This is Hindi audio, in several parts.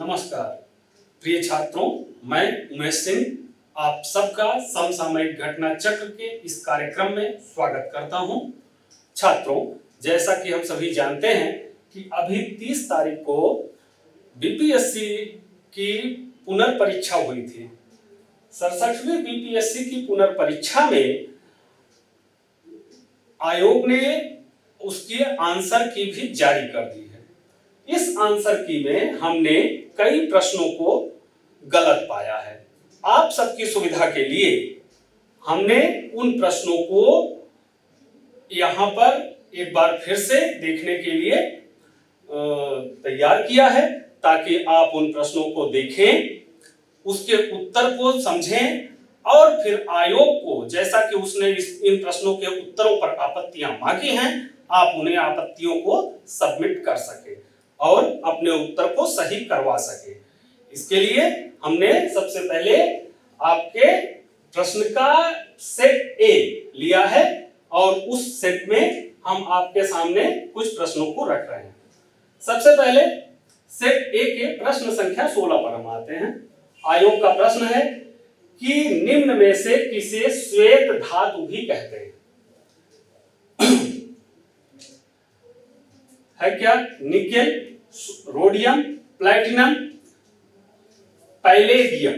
नमस्कार प्रिय छात्रों, मैं उमेश सिंह आप सबका समसामयिक घटना चक्र के इस कार्यक्रम में स्वागत करता हूं। छात्रों, जैसा कि हम सभी जानते हैं कि अभी 30 तारीख को बीपीएससी की पुनर्परीक्षा हुई थी। 67वीं बीपीएससी की पुनर्परीक्षा में आयोग ने उसकी आंसर की भी जारी कर दी है। इस आंसर की में हमने कई प्रश्नों को गलत पाया है। आप सबकी सुविधा के लिए हमने उन प्रश्नों को यहां पर एक बार फिर से देखने के लिए तैयार किया है, ताकि आप उन प्रश्नों को देखें, उसके उत्तर को समझें और फिर आयोग को, जैसा कि उसने इन प्रश्नों के उत्तरों पर आपत्तियां मांगी हैं, आप उन्हें आपत्तियों को सबमिट कर सके और अपने उत्तर को सही करवा सके। इसके लिए हमने सबसे पहले आपके प्रश्न का सेट ए लिया है और उस सेट में हम आपके सामने कुछ प्रश्नों को रख रहे हैं। सबसे पहले सेट ए के प्रश्न संख्या 16 पर हम आते हैं। आयोग का प्रश्न है कि निम्न में से किसे श्वेत धातु भी कहते हैं? है क्या? Nickel, rhodium, platinum, palladium.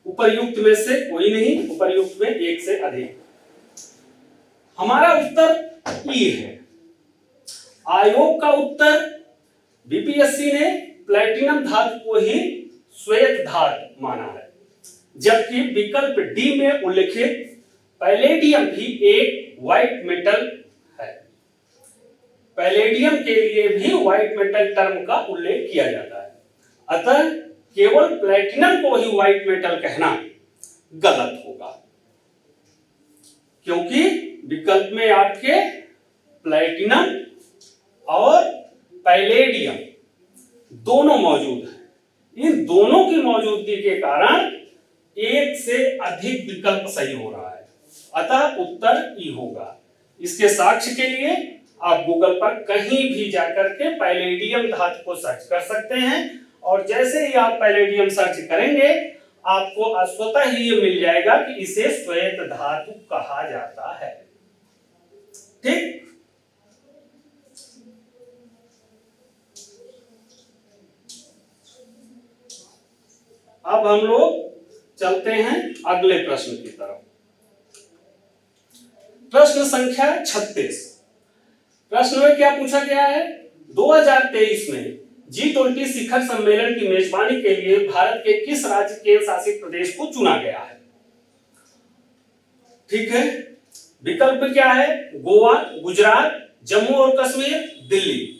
उपर्युक्त में से कोई नहीं, उपर्युक्त में एक से अधिक। हमारा उत्तर ई है। आयोग का उत्तर, बीपीएससी ने प्लैटिनम धातु को ही श्वेत धातु माना है, जबकि विकल्प डी में उल्लेखित पैलेडियम भी एक व्हाइट मेटल है। पैलेडियम के लिए भी व्हाइट मेटल टर्म का उल्लेख किया जाता है। अतः केवल प्लैटिनम को ही व्हाइट मेटल कहना गलत होगा, क्योंकि विकल्प में आपके प्लैटिनम और पैलेडियम दोनों मौजूद हैं। इन दोनों की मौजूदगी के कारण एक से अधिक विकल्प सही हो रहा है, अतः उत्तर ई होगा। इसके साक्ष्य के लिए आप गूगल पर कहीं भी जाकर के पैलेडियम धातु को सर्च कर सकते हैं और जैसे ही आप पैलेडियम सर्च करेंगे आपको स्वतः ही ये मिल जाएगा कि इसे श्वेत धातु कहा जाता है। ठीक, अब हम लोग चलते हैं अगले प्रश्न की तरफ। प्रश्न संख्या 36। प्रश्न में क्या पूछा गया है? 2023 में G20 शिखर सम्मेलन की मेजबानी के लिए भारत के किस राज्य केंद्र शासित प्रदेश को चुना गया है? ठीक है, विकल्प क्या है? गोवा, गुजरात, जम्मू और कश्मीर, दिल्ली।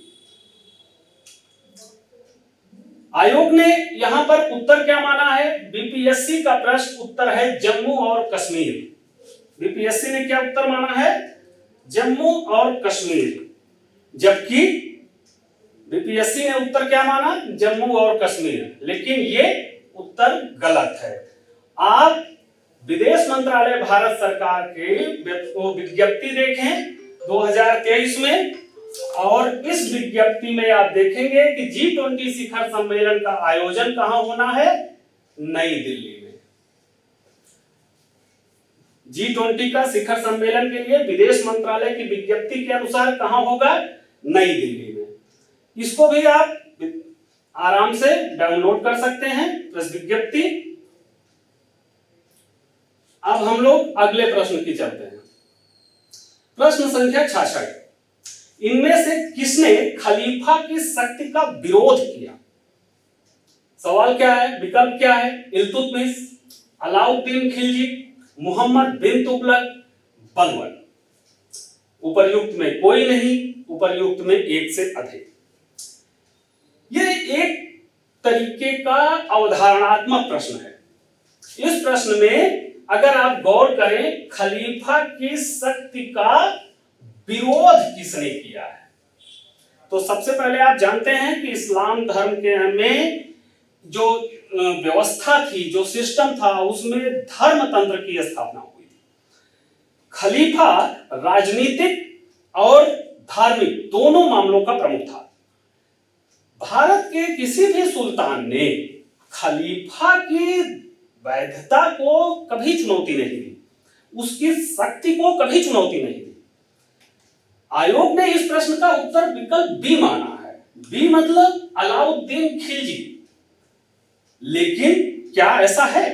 आयोग ने यहां पर उत्तर क्या माना है? बीपीएससी का प्रश्न उत्तर है जम्मू और कश्मीर। बीपीएससी ने क्या उत्तर माना है? जम्मू और कश्मीर, जबकि बीपीएससी ने उत्तर क्या माना? जम्मू और कश्मीर, लेकिन ये उत्तर गलत है। आप विदेश मंत्रालय भारत सरकार के विज्ञप्ति देखें 2023 में, और इस विज्ञप्ति में आप देखेंगे कि G20 शिखर सम्मेलन का आयोजन कहां होना है? नई दिल्ली में। G20 का शिखर सम्मेलन के लिए विदेश मंत्रालय की विज्ञप्ति के अनुसार कहां होगा? नई दिल्ली में। इसको भी आप आराम से डाउनलोड कर सकते हैं, प्रेस विज्ञप्ति। अब हम लोग अगले प्रश्न की चलते हैं। प्रश्न संख्या 66। इनमें से किसने खलीफा की शक्ति का विरोध किया? सवाल क्या है? विकल्प क्या है? इल्तुतमिश, अलाउद्दीन खिलजी, मोहम्मद बिन तुगलक, बलबन। उपर्युक्त में कोई नहीं, उपर्युक्त में एक से अधिक। यह एक तरीके का अवधारणात्मक प्रश्न है। इस प्रश्न में अगर आप गौर करें, खलीफा की शक्ति का विरोध किसने किया है? तो सबसे पहले आप जानते हैं कि इस्लाम धर्म के में जो व्यवस्था थी, जो सिस्टम था, उसमें धर्म तंत्र की स्थापना हुई थी। खलीफा राजनीतिक और धार्मिक दोनों मामलों का प्रमुख था। भारत के किसी भी सुल्तान ने खलीफा की वैधता को कभी चुनौती नहीं दी, उसकी शक्ति को कभी चुनौती नहीं दी। आयोग ने इस प्रश्न का उत्तर विकल्प बी माना है। बी मतलब अलाउद्दीन खिलजी। लेकिन क्या ऐसा है?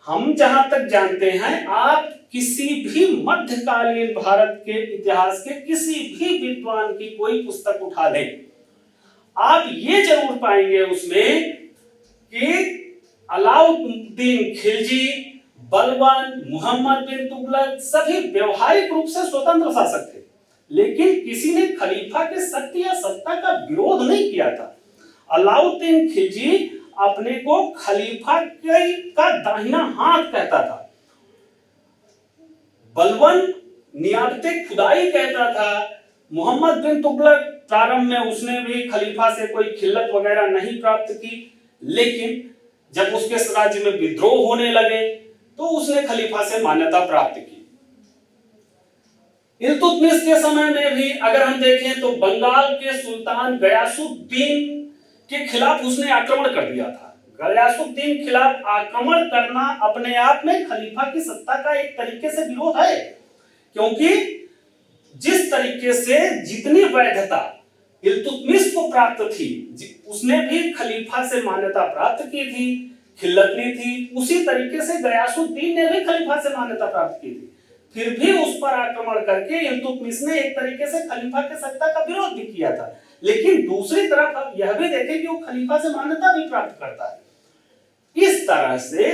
हम जहां तक जानते हैं, आप किसी भी मध्यकालीन भारत के इतिहास के किसी भी विद्वान की कोई पुस्तक उठा लें, आप ये जरूर पाएंगे उसमें कि अलाउद्दीन खिलजी, बलबन, मोहम्मद बिन तुगलक सभी व्यवहारिक रूप से स्वतंत्र शासक थे, लेकिन किसी ने खलीफा की शक्ति या सत्ता का विरोध नहीं किया था। अलाउद्दीन खिलजी अपने को खलीफा का दाहिना हाथ कहता था। बलबन नियाबते खुदाई कहता था। मोहम्मद बिन तुगलक प्रारंभ में उसने भी खलीफा से कोई खिल्लत वगैरह नहीं प्राप्त की, लेकिन जब उसके राज्य में विद्रोह होने लगे तो उसने खलीफा से मान्यता प्राप्त की। इल्तुतमिश के समय में भी अगर हम देखें तो बंगाल के सुल्तान गयासुद्दीन के खिलाफ उसने आक्रमण कर दिया था। गयासुद्दीन खिलाफ आक्रमण करना अपने आप में खलीफा की सत्ता का एक तरीके से विरोध है, क्योंकि जिस तरीके से जितनी वैधता इल्तुतमिश को प्राप्त थी, उसने भी खलीफा से मान्यता प्राप्त की थी, खिल्लत ली थी, उसी तरीके से गयासुद्दीन ने भी खलीफा से मान्यता प्राप्त की थी। फिर भी उस पर आक्रमण करके इल्तुतमिश ने एक तरीके से खलीफा की सत्ता का विरोध भी किया था, लेकिन दूसरी तरफ आप यह भी देखें कि वो खलीफा से मान्यता भी प्राप्त करता है। इस तरह से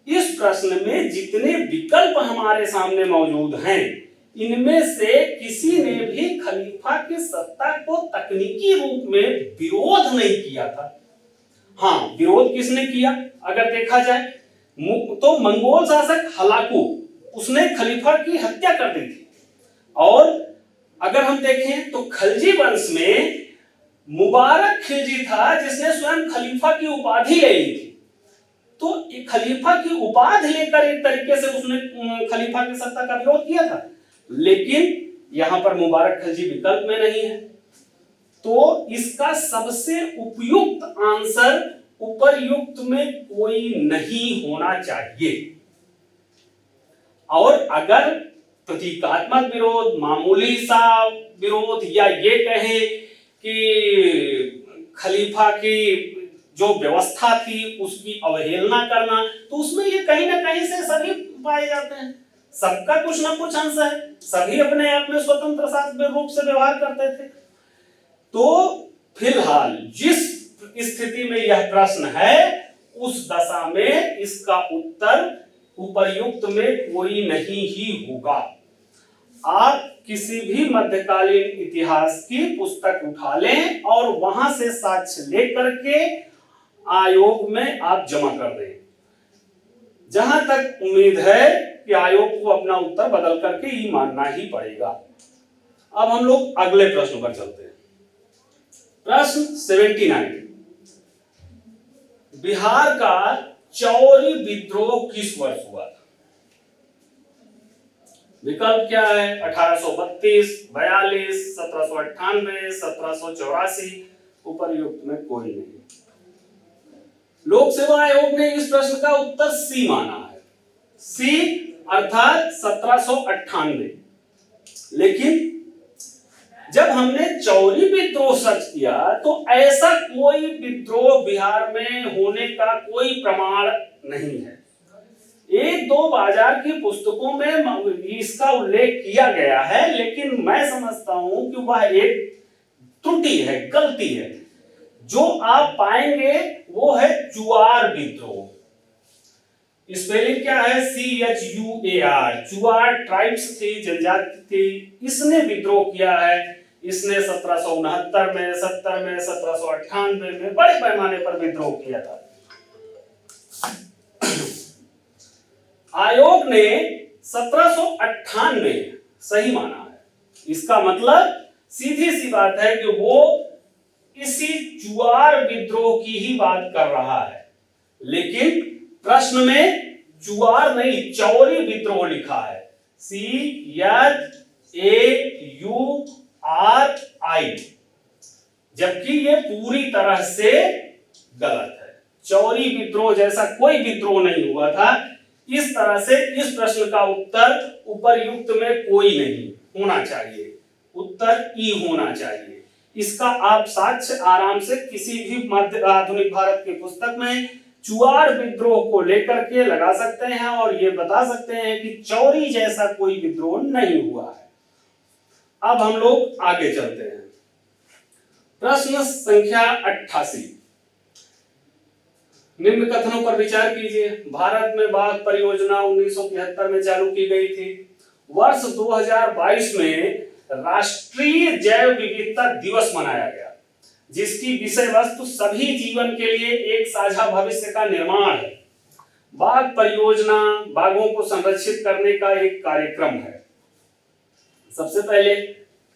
इस प्रश्न में जितने विकल्प हमारे सामने मौजूद हैं, इनमें से किसी ने भी खलीफा की सत्ता को तकनीकी रूप में विरोध नहीं किया था। हाँ, विरोध किसने किया अगर देखा जाए तो मंगोल शासक हलाकू, उसने खलीफा की हत्या कर दी थी। और अगर हम देखें तो खलजी वंश में मुबारक खिलजी था जिसने स्वयं खलीफा की उपाधि ले ली थी। तो खलीफा की उपाधि लेकर एक तरीके से उसने खलीफा की सत्ता का विरोध किया था, लेकिन यहां पर मुबारक खिलजी विकल्प में नहीं है। तो इसका सबसे उपयुक्त आंसर उपर्युक्त में कोई नहीं होना चाहिए। और अगर प्रतीकात्मक विरोध, मामूली सा विरोध, या ये कहें कि खलीफा की जो व्यवस्था थी उसकी अवहेलना करना, तो उसमें ये कहीं ना कहीं से सभी पाए जाते हैं। सबका कुछ ना कुछ अंश है, सभी अपने आप में स्वतंत्र शासक रूप से व्यवहार करते थे। तो फिलहाल जिस स्थिति में यह प्रश्न है, उस दशा में इसका उत्तर उपर्युक्त में कोई नहीं ही होगा। आप किसी भी मध्यकालीन इतिहास की पुस्तक उठा लें और वहां से साक्ष्य लेकर के आयोग में आप जमा कर दें। जहां तक उम्मीद है कि आयोग को अपना उत्तर बदल करके ही मानना ही पड़ेगा। अब हम लोग अगले प्रश्न पर चलते हैं। प्रश्न 79, बिहार का चौरी विद्रोह किस वर्ष हुआ था? विकल्प क्या है? 1832, 42, 1798, 1784। उपर्युक्त में कोई नहीं। लोक सेवा आयोग ने इस प्रश्न का उत्तर सी माना है। सी अर्थात 1798। लेकिन जब हमने चौरी विद्रोह सर्च किया तो ऐसा कोई विद्रोह बिहार में होने का कोई प्रमाण नहीं है। एक दो बाजार की पुस्तकों में इसका उल्लेख किया गया है, लेकिन मैं समझता हूं कि वह एक त्रुटि है, गलती है। जो आप पाएंगे वो है चुआर विद्रोह। स्पेलिंग क्या है? CHUAR। चुआर ट्राइब्स थी, जनजाति थी, इसने विद्रोह किया है। इसने 1769 में, 70 में, 1798 में बड़े पैमाने पर विद्रोह किया था। आयोग ने 1798 सही माना है। इसका मतलब सीधी सी बात है कि वो इसी चुआर विद्रोह की ही बात कर रहा है, लेकिन प्रश्न में चुआर नहीं चौरी विद्रोह लिखा है। CHAURI। जबकि ये पूरी तरह से गलत है। चौरी विद्रोह जैसा कोई विद्रोह नहीं हुआ था। इस तरह से इस प्रश्न का उत्तर उपर्युक्त में कोई नहीं होना चाहिए, उत्तर ई होना चाहिए। इसका आप साक्ष्य आराम से किसी भी मध्य आधुनिक भारत की पुस्तक में चुआड़ विद्रोह को लेकर के लगा सकते हैं और ये बता सकते हैं कि चौरी जैसा कोई विद्रोह नहीं हुआ है। अब हम लोग आगे चलते हैं। प्रश्न संख्या 88, निम्न कथनों पर विचार कीजिए। भारत में बाघ परियोजना 1973 में चालू की गई थी। वर्ष 2022 में राष्ट्रीय जैव विविधता दिवस मनाया गया, जिसकी विषय वस्तु सभी जीवन के लिए एक साझा भविष्य का निर्माण है। बाघ परियोजना बाघों को संरक्षित करने का एक कार्यक्रम है। सबसे पहले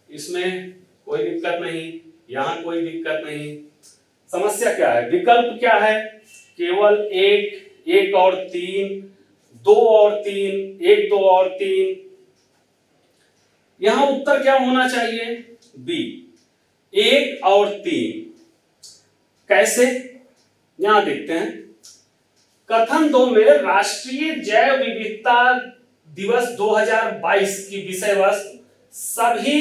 इसमें कोई दिक्कत नहीं, यहां कोई दिक्कत नहीं। समस्या क्या है? विकल्प क्या है? केवल एक और 3, 2 और 3, 1, 2 और 3। यहां उत्तर क्या होना चाहिए? बी, 1 और 3। कैसे? यहां देखते हैं। कथन 2 में राष्ट्रीय जैव विविधता दिवस 2022 की विषय वस्तु सभी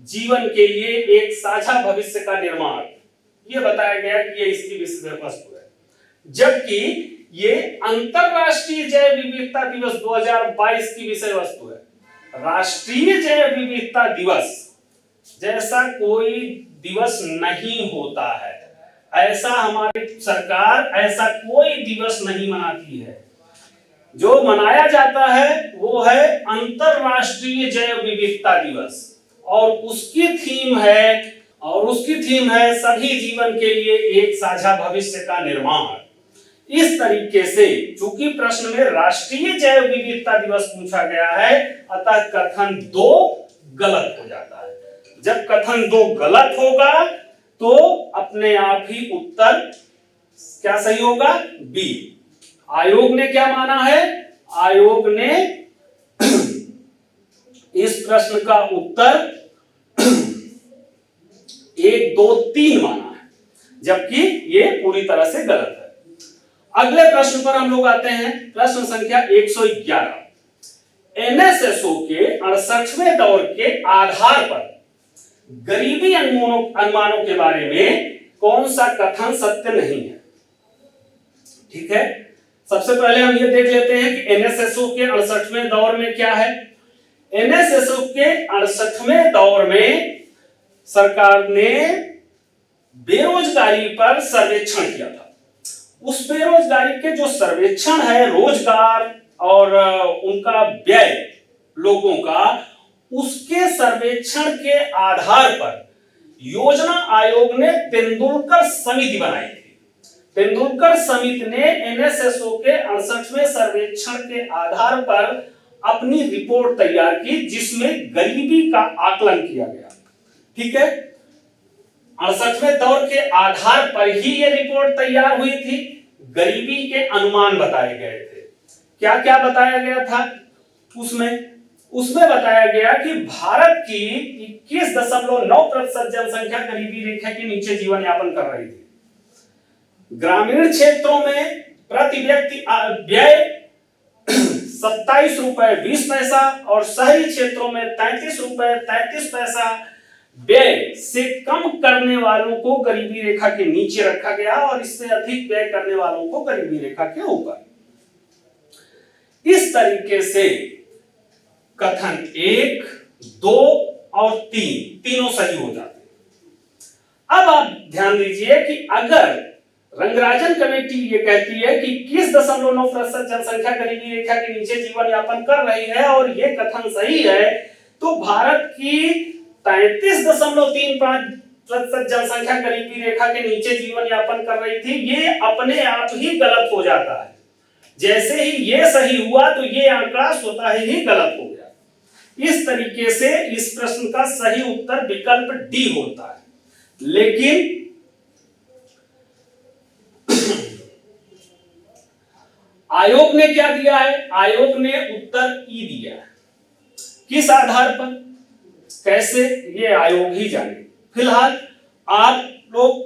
जीवन के लिए एक साझा भविष्य का निर्माण, यह बताया गया कि यह इसकी विषय वस्तु है। जबकि ये अंतरराष्ट्रीय जैव विविधता दिवस 2022 की विषय वस्तु है। राष्ट्रीय जैव विविधता दिवस जैसा कोई दिवस नहीं होता है, ऐसा हमारी सरकार ऐसा कोई दिवस नहीं मनाती है। जो मनाया जाता है वो है अंतरराष्ट्रीय जैव विविधता दिवस और उसकी थीम है सभी जीवन के लिए एक साझा भविष्य का निर्माण। इस तरीके से चूंकि प्रश्न में राष्ट्रीय जैव विविधता दिवस पूछा गया है, अतः कथन 2 गलत हो जाता है। जब कथन 2 गलत होगा तो अपने आप ही उत्तर क्या सही होगा? बी। आयोग ने क्या माना है? आयोग ने इस प्रश्न का उत्तर 1, 2, 3 माना है, जबकि ये पूरी तरह से गलत है। अगले प्रश्न पर हम लोग आते हैं। प्रश्न संख्या 111। एनएसएसओ के 68वें दौर के आधार पर गरीबी अनुमानों के बारे में कौन सा कथन सत्य नहीं है? ठीक है, सबसे पहले हम ये देख लेते हैं कि एनएसएसओ के 68वें दौर में क्या है। एनएसएसओ के 68वें दौर में सरकार ने बेरोजगारी पर सर्वेक्षण किया था। उस बेरोजगारी के जो सर्वेक्षण है, रोजगार और उनका व्यय लोगों का, उसके सर्वेक्षण के आधार पर योजना आयोग ने तेंदुलकर समिति बनाई थी। तेंदुलकर समिति ने एनएसएसओ के 68वें सर्वेक्षण के आधार पर अपनी रिपोर्ट तैयार की, जिसमें गरीबी का आकलन किया गया। ठीक है, 68वें दौर के आधार पर ही यह रिपोर्ट तैयार हुई थी। गरीबी के अनुमान बताए गए थे। क्या क्या बताया गया था उसमें बताया गया कि भारत की 21.9% जनसंख्या गरीबी रेखा के नीचे जीवन यापन कर रही थी। ग्रामीण क्षेत्रों में प्रति व्यक्ति व्यय 27 रुपए 20 पैसा और शहरी क्षेत्रों में 33 रुपए 33 पैसा व्यय से कम करने वालों को गरीबी रेखा के नीचे रखा गया और इससे अधिक व्यय करने वालों को गरीबी रेखा के ऊपर। इस तरीके से कथन 1, 2 और 3 तीनों सही हो जाते हैं। अब आप ध्यान दीजिए कि अगर रंगराजन कमेटी ये कहती है कि 21.9% जनसंख्या गरीबी रेखा के नीचे जीवन यापन कर रही है और ये कथन सही है, तो भारत की 33.35% जनसंख्या गरीबी रेखा के नीचे जीवन यापन कर रही थी, ये अपने आप ही गलत हो जाता है। जैसे ही ये सही हुआ तो ये आंकड़ा स्वतः ही गलत हो गया। इस तरीके से इस प्रश्न का सही उत्तर विकल्प डी होता है। लेकिन आयोग ने क्या दिया है? आयोग ने उत्तर ई दिया है। किस आधार पर, कैसे, ये आयोग ही जाने। फिलहाल आप लोग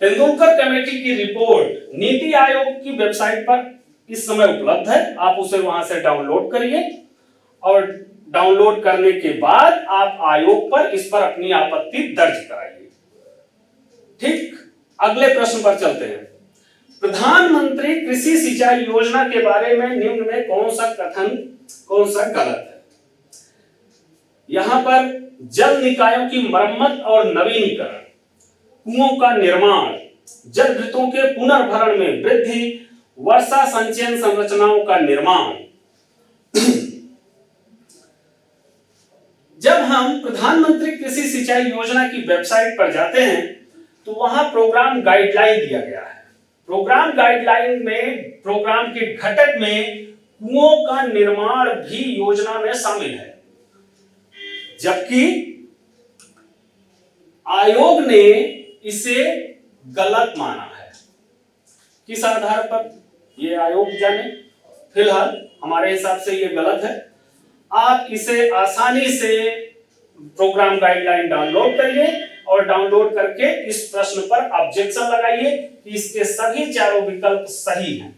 तेंदुलकर कमेटी की रिपोर्ट नीति आयोग की वेबसाइट पर इस समय उपलब्ध है, आप उसे वहां से डाउनलोड करिए और डाउनलोड करने के बाद आप आयोग पर इस पर अपनी आपत्ति दर्ज कराइए। ठीक, अगले प्रश्न पर चलते हैं। प्रधानमंत्री कृषि सिंचाई योजना के बारे में निम्न में कौन सा कथन कौन सा गलत है? यहां पर जल निकायों की मरम्मत और नवीनीकरण, कुओं का निर्माण, जल वृत्तों के पुनर्भरण में वृद्धि, वर्षा संचयन संरचनाओं का निर्माण। जब हम प्रधानमंत्री कृषि सिंचाई योजना की वेबसाइट पर जाते हैं तो वहां प्रोग्राम गाइडलाइन दिया गया है। प्रोग्राम गाइडलाइन में प्रोग्राम के घटक में कुओं का निर्माण भी योजना में शामिल है, जबकि आयोग ने इसे गलत माना है। किस आधार पर ये आयोग जाने, फिलहाल हमारे हिसाब से ये गलत है। आप इसे आसानी से प्रोग्राम गाइडलाइन डाउनलोड करिए और डाउनलोड करके इस प्रश्न पर ऑब्जेक्शन लगाइए कि इसके सभी चारों विकल्प सही हैं।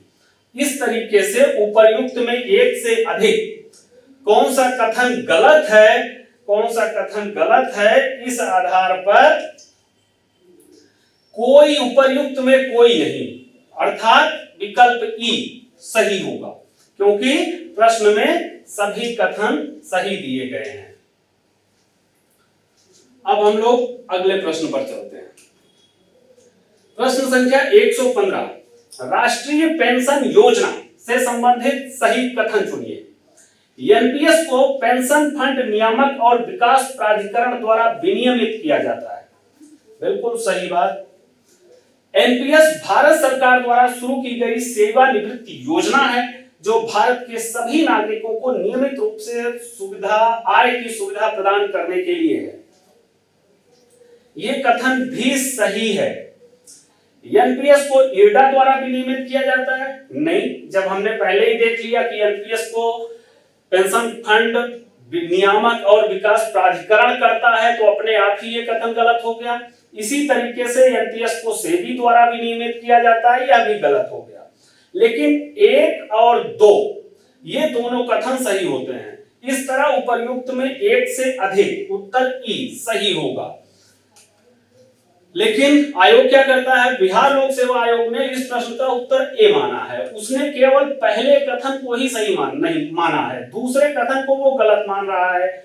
इस तरीके से उपर्युक्त में एक से अधिक कौन सा कथन गलत है, कौन सा कथन गलत है, इस आधार पर कोई उपर्युक्त में कोई नहीं, अर्थात विकल्प ई सही होगा, क्योंकि प्रश्न में सभी कथन सही दिए गए हैं। अब हम लोग अगले प्रश्न पर चलते हैं। प्रश्न संख्या 115, राष्ट्रीय पेंशन योजना से संबंधित सही कथन चुनिए। एनपीएस को पेंशन फंड नियामक और विकास प्राधिकरण द्वारा विनियमित किया जाता है। बिल्कुल सही बात। एनपीएस भारत सरकार द्वारा शुरू की गई सेवानिवृत्ति योजना है जो भारत के सभी नागरिकों को नियमित रूप से आय की सुविधा प्रदान करने के लिए है। यह कथन भी सही है। एनपीएस को इरडा द्वारा विनियमित किया जाता है? नहीं, जब हमने पहले ही देख लिया कि एनपीएस को पेंशन फंड नियामक और विकास प्राधिकरण करता है, तो अपने आप ही ये कथन गलत हो गया। इसी तरीके से एनपीएस को सेबी द्वारा विनियमित किया जाता है, यह भी गलत हो गया। लेकिन 1 और 2 ये दोनों कथन सही होते हैं। इस तरह उपर्युक्त में एक से अधिक, उत्तर ई सही होगा। लेकिन आयोग क्या करता है? बिहार लोक सेवा आयोग ने इस प्रश्न का उत्तर ए माना है। उसने केवल पहले कथन को ही सही नहीं माना है, दूसरे कथन को वो गलत मान रहा है।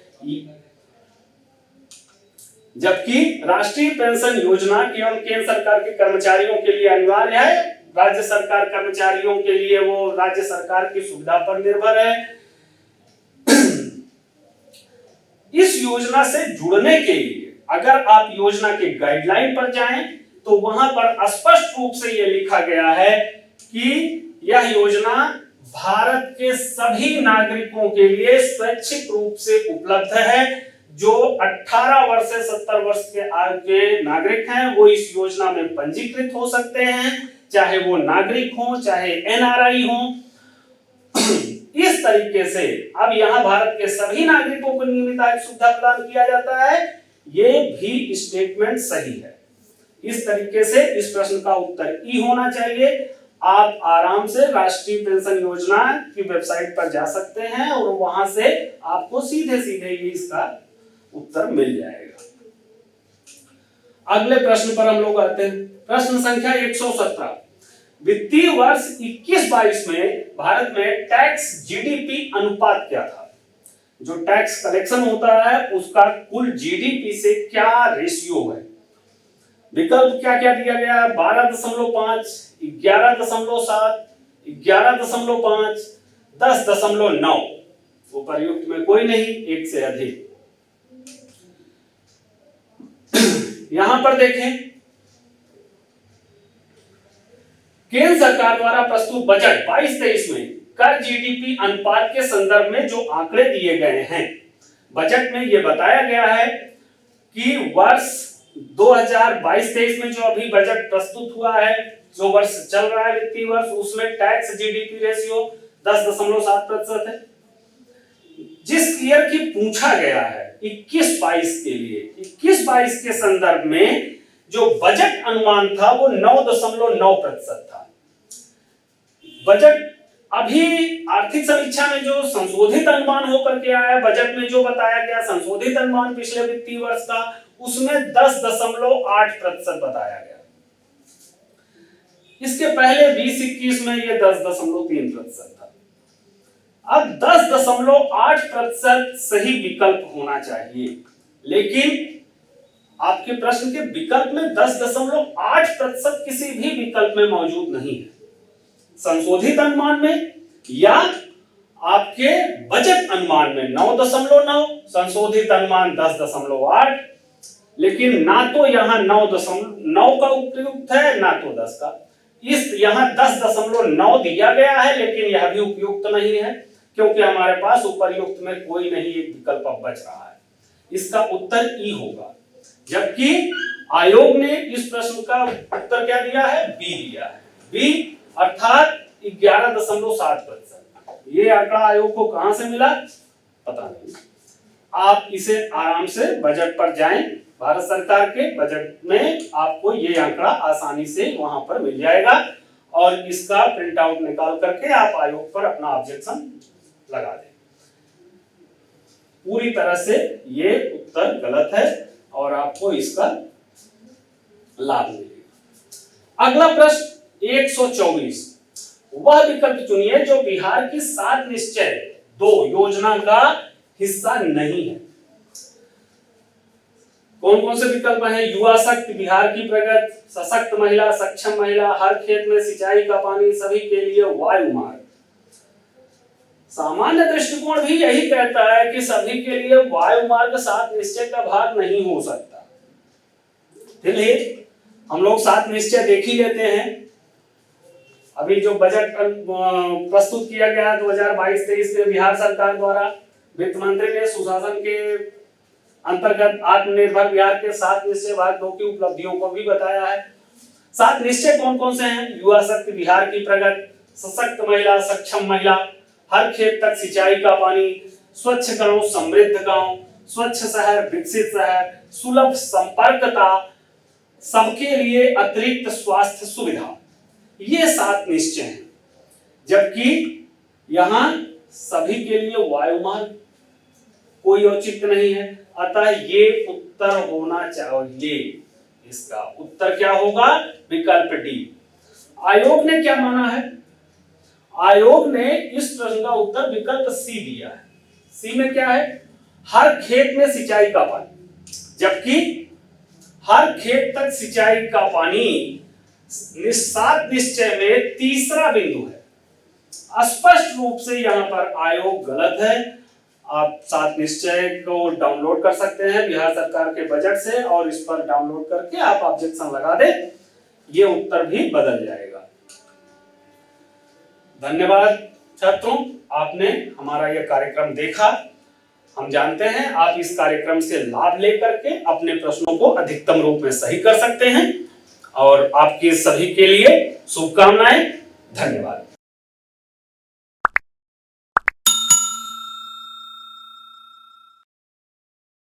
जबकि राष्ट्रीय पेंशन योजना केवल केंद्र सरकार के कर्मचारियों के लिए अनिवार्य है, राज्य सरकार कर्मचारियों के लिए वो राज्य सरकार की सुविधा पर निर्भर है। इस योजना से जुड़ने के लिए अगर आप योजना के गाइडलाइन पर जाएं तो वहां पर स्पष्ट रूप से यह लिखा गया है कि यह योजना भारत के सभी नागरिकों के लिए स्वैच्छिक रूप से उपलब्ध है। जो 18 वर्ष से 70 वर्ष के आयु के नागरिक हैं वो इस योजना में पंजीकृत हो सकते हैं, चाहे वो नागरिक हो चाहे एनआरआई हो। इस तरीके से अब यहां भारत के सभी नागरिकों को नियमित आय सुविधा प्रदान किया जाता है, ये भी स्टेटमेंट सही है। इस तरीके से इस प्रश्न का उत्तर ई होना चाहिए। आप आराम से राष्ट्रीय पेंशन योजना की वेबसाइट पर जा सकते हैं और वहां से आपको सीधे सीधे ही इसका उत्तर मिल जाएगा। अगले प्रश्न पर हम लोग आते हैं। प्रश्न संख्या 117, वित्तीय वर्ष 21-22 में भारत में टैक्स जीडीपी अनुपात क्या था? जो टैक्स कलेक्शन होता है उसका कुल जीडीपी से क्या रेशियो है? विकल्प क्या क्या दिया गया? 12.5, 11.7, 11.5, 10.9। उपर्युक्त में कोई नहीं, एक से अधिक। यहां पर देखें, केंद्र सरकार द्वारा प्रस्तुत बजट 22-23 में कर जीडीपी अनुपात के संदर्भ में जो आंकड़े दिए गए हैं, बजट में यह बताया गया है कि वर्ष 2022-23 में जो अभी बजट प्रस्तुत हुआ है, जो वर्ष चल रहा है वित्तीय वर्ष, उसमें टैक्स जीडीपी रेशियो 10.7% है। जिस ईयर की पूछा गया है 21-22 के लिए 21-22 के संदर्भ में जो बजट अनुमान था वो 9.9% था। बजट अभी आर्थिक समीक्षा में जो संशोधित अनुमान होकर के आया, बजट में जो बताया गया संशोधित अनुमान पिछले वित्तीय वर्ष का, उसमें 10.8% बताया गया। इसके पहले 20-21 में ये 10.3% था। अब 10.8% सही विकल्प होना चाहिए, लेकिन आपके प्रश्न के विकल्प में 10.8% किसी भी विकल्प में मौजूद नहीं है। संशोधित अनुमान में या आपके बजट अनुमान में 9.9, संशोधित अनुमान 10.8, लेकिन ना तो यहां 9.9 का उपयुक्त है ना तो 10 का। इस यहां 10.9 दिया गया है, लेकिन यह भी उपयुक्त नहीं है, क्योंकि हमारे पास उपर्युक्त में कोई नहीं एक विकल्प अब बच रहा है। इसका उत्तर ई होगा, जबकि आयोग ने इस प्रश्न का उत्तर क्या दिया है? बी दिया है। बी अर्थात 11.7%। ये आंकड़ा आयोग को कहां से मिला पता नहीं। आप इसे आराम से बजट पर जाएं, भारत सरकार के बजट में आपको ये आंकड़ा आसानी से वहां पर मिल जाएगा और इसका प्रिंट आउट निकाल करके आप आयोग पर अपना ऑब्जेक्शन लगा दें। पूरी तरह से ये उत्तर गलत है और आपको इसका लाभ मिलेगा। अगला प्रश्न 124, वह विकल्प चुनिए जो बिहार की 7 निश्चय 2 योजना का हिस्सा नहीं है। कौन कौन से विकल्प हैं? युवा शक्ति, बिहार की प्रगति, सशक्त महिला, सक्षम महिला, हर खेत में सिंचाई का पानी, सभी के लिए वायु मार्ग। सामान्य दृष्टिकोण भी यही कहता है कि सभी के लिए वायु मार्ग 7 निश्चय का भाग नहीं हो सकता। हम लोग 7 निश्चय देख ही लेते हैं। अभी जो बजट प्रस्तुत किया गया 2022-23 में बिहार सरकार द्वारा, वित्त मंत्री ने सुशासन के अंतर्गत आत्मनिर्भर बिहार के 7 निश्चय भाग 2 की उपलब्धियों को भी बताया है। 7 निश्चय कौन कौन से हैं? युवा शक्ति, बिहार की प्रगति, सशक्त महिला, सक्षम महिला, हर खेत तक सिंचाई का पानी, स्वच्छ गांव समृद्ध गांव, स्वच्छ शहर विकसित शहर, सुलभ संपर्कता, सबके लिए अतिरिक्त स्वास्थ्य सुविधा। ये 7 निश्चय हैं, जबकि यहां सभी के लिए वायु मार्ग कोई औचित्य नहीं है। अतः ये उत्तर होना चाहिए। इसका उत्तर क्या होगा? विकल्प डी। आयोग ने क्या माना है? आयोग ने इस प्रश्न का उत्तर विकल्प सी दिया है। सी में क्या है? हर खेत में सिंचाई का पानी, जबकि हर खेत तक सिंचाई का पानी 7 निश्चय में तीसरा बिंदु है। स्पष्ट रूप से यहां पर आयोग गलत है। आप 7 निश्चय को डाउनलोड कर सकते हैं बिहार सरकार के बजट से और इस पर डाउनलोड करके आप ऑब्जेक्शन लगा दें, ये उत्तर भी बदल जाएगा। धन्यवाद छात्रों, आपने हमारा यह कार्यक्रम देखा। हम जानते हैं आप इस कार्यक्रम से लाभ लेकर के अपने प्रश्नों को अधिकतम रूप में सही कर सकते हैं और आपके सभी के लिए शुभकामनाएं। धन्यवाद।